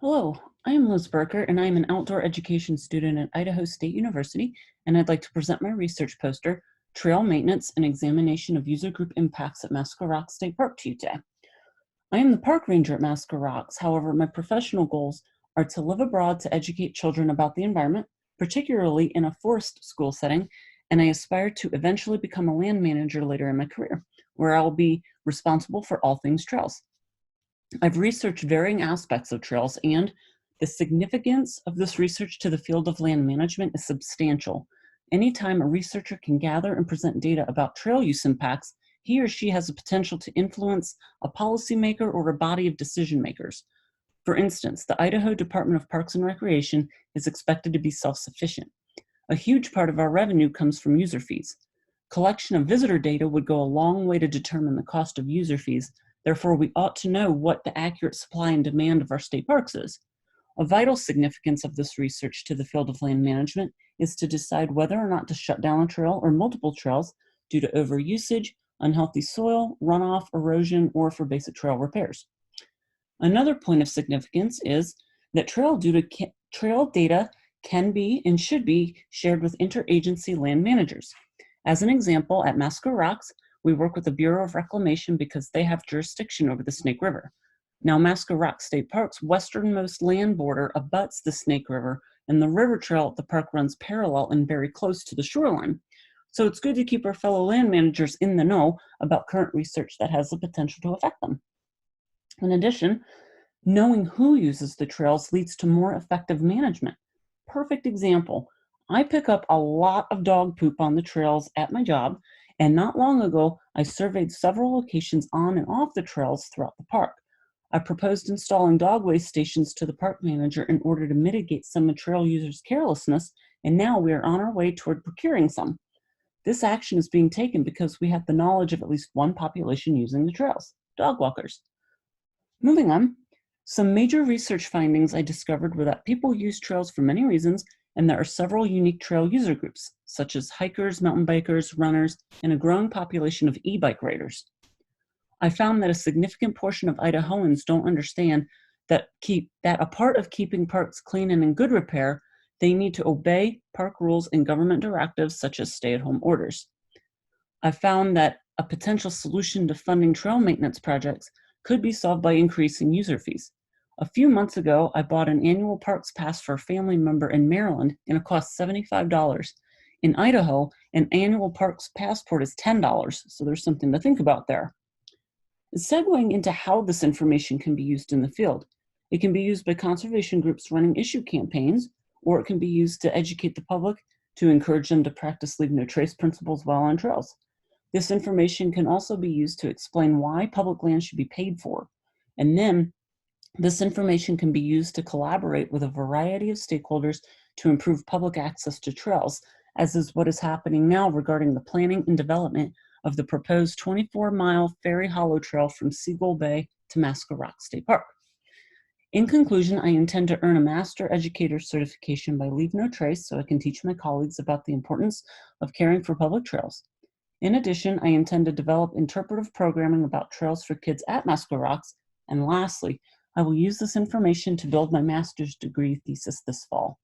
Hello, I am Liz Breuker, and I am an outdoor education student at Idaho State University, and I'd like to present my research poster, Trail Maintenance and Examination of User Group Impacts at Massacre State Park to you today. I am the park ranger at Massacre. However, my professional goals are to live abroad to educate children about the environment, particularly in a forest school setting, and I aspire to eventually become a land manager later in my career, where I will be responsible for all things trails. I've researched varying aspects of trails, and the significance of this research to the field of land management is substantial. Anytime a researcher can gather and present data about trail use impacts, he or she has the potential to influence a policymaker or a body of decision makers. For instance, the Idaho Department of Parks and Recreation is expected to be self-sufficient. A huge part of our revenue comes from user fees. Collection of visitor data would go a long way to determine the cost of user fees. Therefore, we ought to know what the accurate supply and demand of our state parks is. A vital significance of this research to the field of land management is to decide whether or not to shut down a trail or multiple trails due to overusage, unhealthy soil, runoff, erosion, or for basic trail repairs. Another point of significance is that trail data can be and should be shared with interagency land managers. As an example, at Massacre, we work with the Bureau of Reclamation because they have jurisdiction over the Snake River. Now, Massacre State Park's westernmost land border abuts the Snake River, and the river trail at the park runs parallel and very close to the shoreline. So it's good to keep our fellow land managers in the know about current research that has the potential to affect them. In addition, knowing who uses the trails leads to more effective management. Perfect example. I pick up a lot of dog poop on the trails at my job, and not long ago, I surveyed several locations on and off the trails throughout the park. I proposed installing dog waste stations to the park manager in order to mitigate some of trail users' carelessness, and now we are on our way toward procuring some. This action is being taken because we have the knowledge of at least one population using the trails, dog walkers. Moving on, some major research findings I discovered were that people use trails for many reasons, and there are several unique trail user groups, such as hikers, mountain bikers, runners, and a growing population of e-bike riders. I found that a significant portion of Idahoans don't understand that a part of keeping parks clean and in good repair, they need to obey park rules and government directives such as stay-at-home orders. I found that a potential solution to funding trail maintenance projects could be solved by increasing user fees. A few months ago, I bought an annual parks pass for a family member in Maryland, and it cost $75. In Idaho, an annual parks passport is $10, so there's something to think about there. Segueing into how this information can be used in the field, it can be used by conservation groups running issue campaigns, or it can be used to educate the public to encourage them to practice leave no trace principles while on trails. This information can also be used to explain why public land should be paid for, and then this information can be used to collaborate with a variety of stakeholders to improve public access to trails, as is what is happening now regarding the planning and development of the proposed 24-mile Ferry Hollow Trail from Seagull Bay to Massacre State Park. In conclusion, I intend to earn a Master Educator certification by Leave No Trace so I can teach my colleagues about the importance of caring for public trails. In addition, I intend to develop interpretive programming about trails for kids at Massacre. And lastly, I will use this information to build my master's degree thesis this fall.